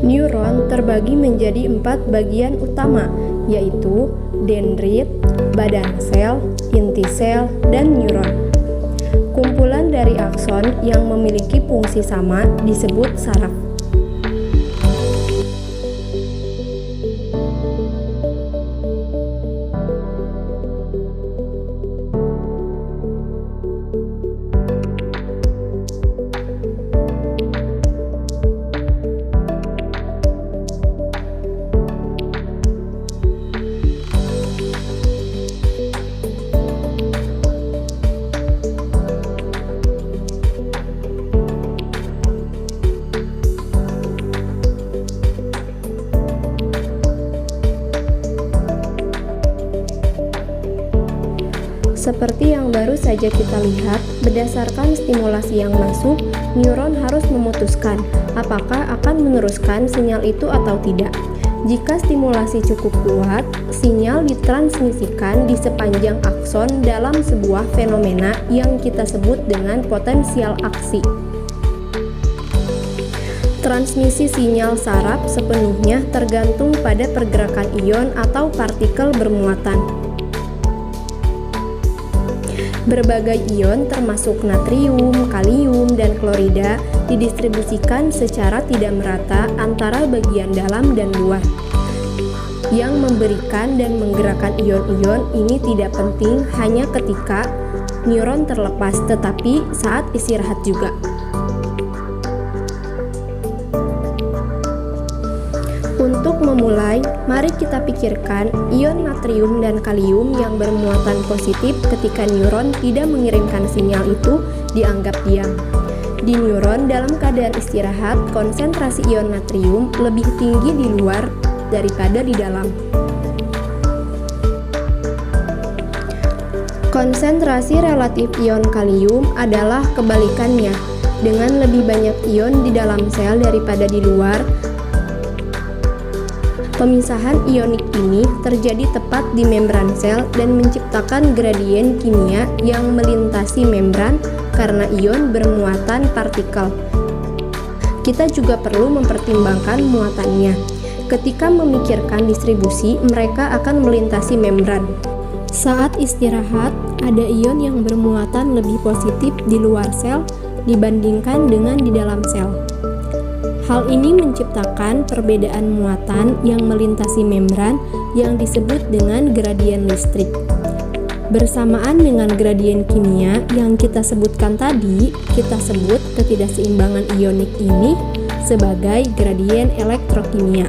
Neuron terbagi menjadi 4 bagian utama, yaitu dendrit, badan sel, inti sel, dan neuron. Kumpulan dari akson yang memiliki fungsi sama disebut saraf. Seperti yang baru saja kita lihat, berdasarkan stimulasi yang masuk, neuron harus memutuskan apakah akan meneruskan sinyal itu atau tidak. Jika stimulasi cukup kuat, sinyal ditransmisikan di sepanjang akson dalam sebuah fenomena yang kita sebut dengan potensial aksi. Transmisi sinyal saraf sepenuhnya tergantung pada pergerakan ion atau partikel bermuatan. Berbagai ion termasuk natrium, kalium, dan klorida didistribusikan secara tidak merata antara bagian dalam dan luar. Yang memberikan dan menggerakkan ion-ion ini tidak penting hanya ketika neuron terlepas, tetapi saat istirahat juga. Untuk memulai, mari kita pikirkan ion natrium dan kalium yang bermuatan positif ketika neuron tidak mengirimkan sinyal itu dianggap diam. Di neuron dalam keadaan istirahat, konsentrasi ion natrium lebih tinggi di luar daripada di dalam. Konsentrasi relatif ion kalium adalah kebalikannya. Dengan lebih banyak ion di dalam sel daripada di luar, pemisahan ionik ini terjadi tepat di membran sel dan menciptakan gradien kimia yang melintasi membran karena ion bermuatan partikel. Kita juga perlu mempertimbangkan muatannya. Ketika memikirkan distribusi, mereka akan melintasi membran. Saat istirahat, ada ion yang bermuatan lebih positif di luar sel dibandingkan dengan di dalam sel. Hal ini menciptakan perbedaan muatan yang melintasi membran yang disebut dengan gradien listrik. Bersamaan dengan gradien kimia yang kita sebutkan tadi, kita sebut ketidakseimbangan ionik ini sebagai gradien elektrokimia.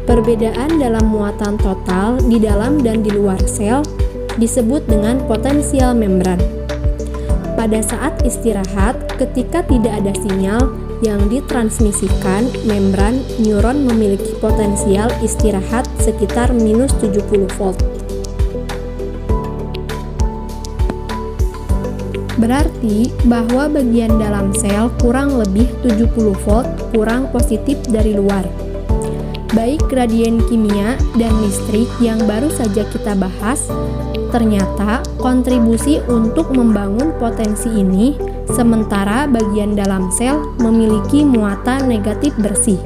Perbedaan dalam muatan total di dalam dan di luar sel disebut dengan potensial membran. Pada saat istirahat, ketika tidak ada sinyal yang ditransmisikan, membran neuron memiliki potensial istirahat sekitar minus 70 volt. Berarti bahwa bagian dalam sel kurang lebih 70 volt kurang positif dari luar. Baik gradien kimia dan listrik yang baru saja kita bahas, ternyata kontribusi untuk membangun potensi ini, sementara bagian dalam sel memiliki muatan negatif bersih,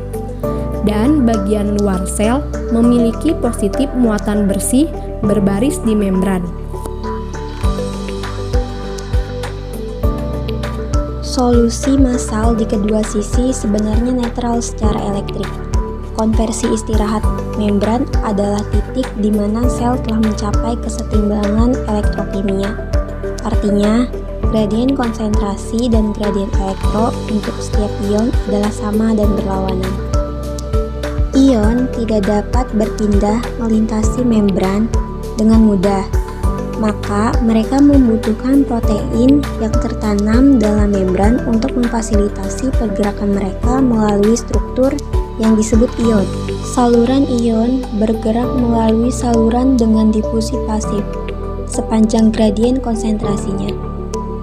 dan bagian luar sel memiliki positif muatan bersih berbaris di membran. Solusi massal di kedua sisi sebenarnya netral secara elektrik. Konversi istirahat membran adalah titik di mana sel telah mencapai kesetimbangan elektrokimia. Artinya, gradien konsentrasi dan gradien elektro untuk setiap ion adalah sama dan berlawanan. Ion tidak dapat berpindah melintasi membran dengan mudah, maka mereka membutuhkan protein yang tertanam dalam membran untuk memfasilitasi pergerakan mereka melalui struktur yang disebut ion. Saluran ion bergerak melalui saluran dengan difusi pasif sepanjang gradien konsentrasinya.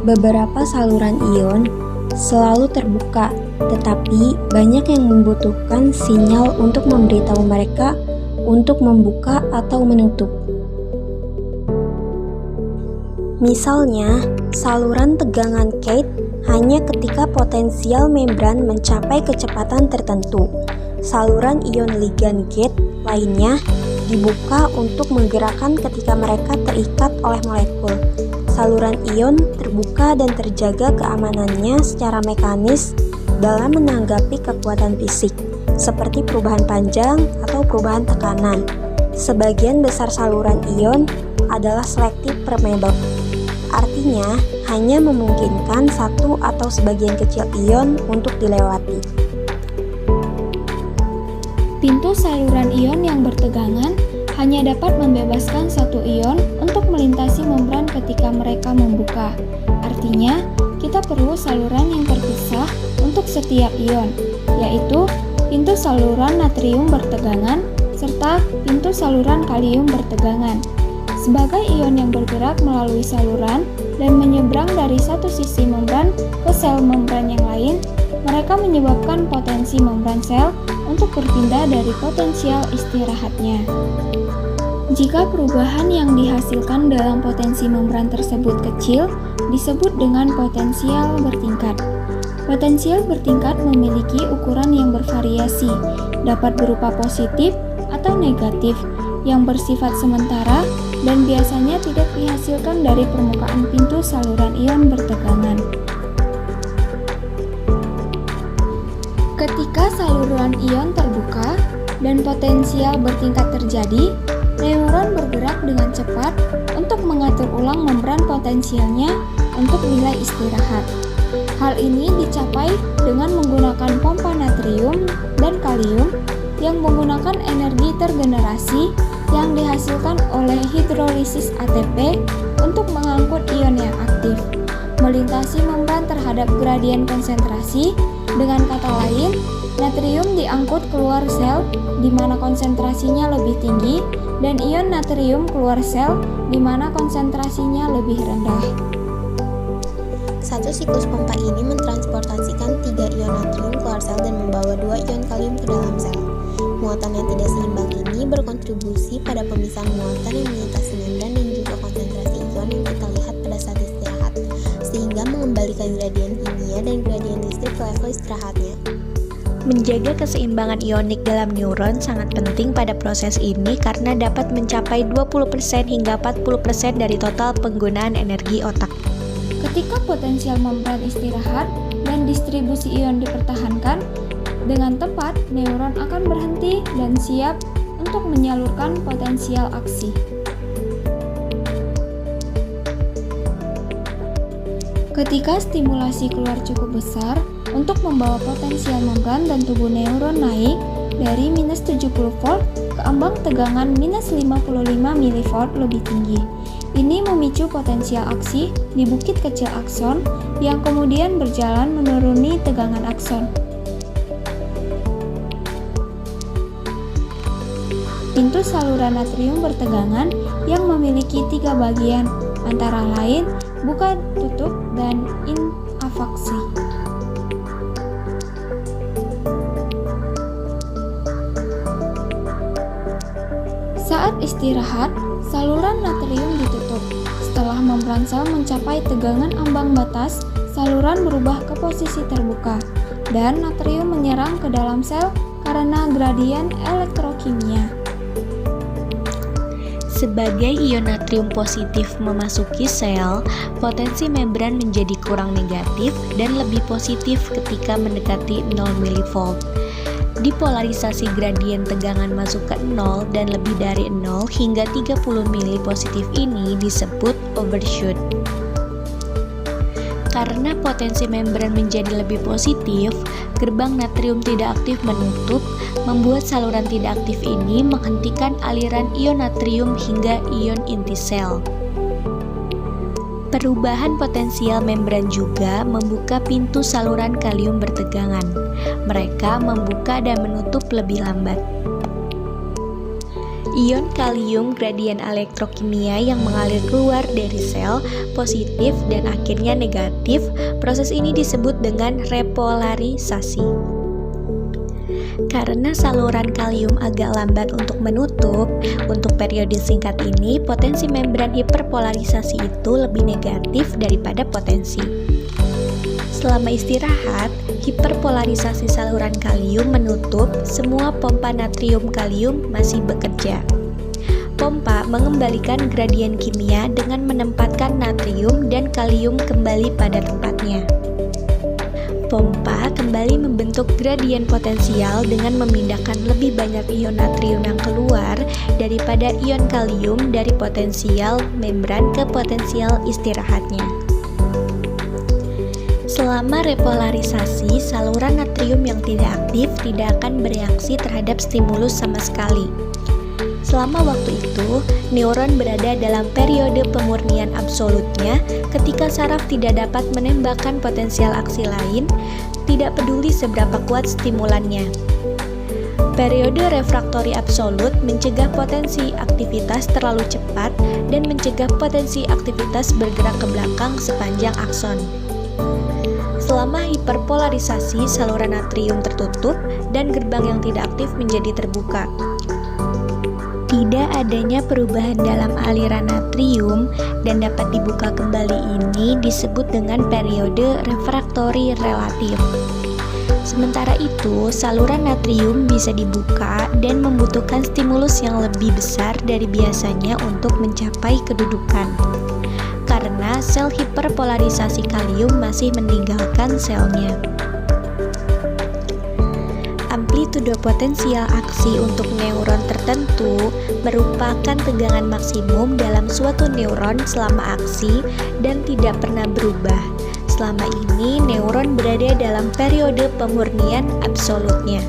Beberapa saluran ion selalu terbuka, tetapi banyak yang membutuhkan sinyal untuk memberitahu mereka untuk membuka atau menutup. Misalnya, saluran tegangan Kate hanya ketika potensial membran mencapai kecepatan tertentu. Saluran ion ligand gate lainnya dibuka untuk menggerakkan ketika mereka terikat oleh molekul. Saluran ion terbuka dan terjaga keamanannya secara mekanis dalam menanggapi kekuatan fisik, seperti perubahan panjang atau perubahan tekanan. Sebagian besar saluran ion adalah selective permeable, artinya hanya memungkinkan satu atau sebagian kecil ion untuk dilewati. Pintu saluran ion yang bertegangan hanya dapat membebaskan satu ion untuk melintasi membran ketika mereka membuka. Artinya, kita perlu saluran yang terpisah untuk setiap ion, yaitu pintu saluran natrium bertegangan serta pintu saluran kalium bertegangan. Sebagai ion yang bergerak melalui saluran dan menyeberang dari satu sisi membran ke sel membran yang lain, mereka menyebabkan potensi membran sel untuk berpindah dari potensial istirahatnya. Jika perubahan yang dihasilkan dalam potensi membran tersebut kecil, disebut dengan potensial bertingkat. Potensial bertingkat memiliki ukuran yang bervariasi, dapat berupa positif atau negatif, yang bersifat sementara dan biasanya tidak dihasilkan dari permukaan pintu saluran ion bertegangan. Ketika saluran ion terbuka dan potensial bertingkat terjadi, neuron bergerak dengan cepat untuk mengatur ulang membran potensialnya untuk nilai istirahat. Hal ini dicapai dengan menggunakan pompa natrium dan kalium yang menggunakan energi tergenerasi yang dihasilkan oleh hidrolisis ATP untuk mengangkut ion yang aktif, melintasi membran terhadap gradien konsentrasi. Dengan kata lain, natrium diangkut keluar sel di mana konsentrasinya lebih tinggi dan ion natrium keluar sel di mana konsentrasinya lebih rendah. Satu siklus pompa ini mentransportasikan 3 ion natrium keluar sel dan membawa 2 ion kalium ke dalam sel. Muatan yang tidak seimbang ini berkontribusi pada pemisahan muatan yang melintasi membran dan juga konsentrasi ion yang kita lihat pada saat istirahat, sehingga mengembalikan gradien kimia dan gradien listrik ke level istirahatnya. Menjaga keseimbangan ionik dalam neuron sangat penting pada proses ini karena dapat mencapai 20% hingga 40% dari total penggunaan energi otak. Ketika potensial membran istirahat dan distribusi ion dipertahankan, dengan tepat neuron akan berhenti dan siap untuk menyalurkan potensial aksi. Ketika stimulasi keluar cukup besar untuk membawa potensial membran dan tubuh neuron naik dari minus 70 volt ke ambang tegangan minus 55 mV lebih tinggi. Ini memicu potensial aksi di bukit kecil akson yang kemudian berjalan menuruni tegangan akson. Pintu saluran natrium bertegangan yang memiliki 3 bagian, antara lain buka tutup dan inafaksi. Saat istirahat, saluran natrium ditutup. Setelah membran sel mencapai tegangan ambang batas, saluran berubah ke posisi terbuka, dan natrium menyerang ke dalam sel karena gradien elektrokimia. Sebagai ion natrium positif memasuki sel, potensi membran menjadi kurang negatif dan lebih positif ketika mendekati 0 mV. Dipolarisasi gradien tegangan masuk ke 0 dan lebih dari 0 hingga 30 mili positif ini disebut overshoot. Karena potensi membran menjadi lebih positif, gerbang natrium tidak aktif menutup, membuat saluran tidak aktif ini menghentikan aliran ion natrium hingga ion inti sel. Perubahan potensial membran juga membuka pintu saluran kalium bertegangan. Mereka membuka dan menutup lebih lambat. Ion kalium gradien elektrokimia yang mengalir keluar dari sel positif dan akhirnya negatif. Proses ini disebut dengan repolarisasi. Karena saluran kalium agak lambat untuk menutup, untuk periode singkat ini potensi membran hiperpolarisasi itu lebih negatif daripada potensi. Selama istirahat, hiperpolarisasi saluran kalium menutup semua pompa natrium kalium masih bekerja. Pompa mengembalikan gradien kimia dengan menempatkan natrium dan kalium kembali pada tempatnya. Pompa kembali membentuk gradien potensial dengan memindahkan lebih banyak ion natrium yang keluar daripada ion kalium dari potensial membran ke potensial istirahatnya. Selama repolarisasi, saluran natrium yang tidak aktif tidak akan bereaksi terhadap stimulus sama sekali. Selama waktu itu, neuron berada dalam periode pemurnian absolutnya ketika saraf tidak dapat menembakkan potensial aksi lain, tidak peduli seberapa kuat stimulannya. Periode refraktori absolut mencegah potensi aktivitas terlalu cepat dan mencegah potensi aktivitas bergerak ke belakang sepanjang akson. Selama hiperpolarisasi, saluran natrium tertutup dan gerbang yang tidak aktif menjadi terbuka. Tidak adanya perubahan dalam aliran natrium dan dapat dibuka kembali ini disebut dengan periode refraktori relatif. Sementara itu, saluran natrium bisa dibuka dan membutuhkan stimulus yang lebih besar dari biasanya untuk mencapai kedudukan. Karena sel hiperpolarisasi kalium masih meninggalkan selnya. Amplitudo potensial aksi untuk neuron tertentu merupakan tegangan maksimum dalam suatu neuron selama aksi dan tidak pernah berubah. Selama ini neuron berada dalam periode pemurnian absolutnya.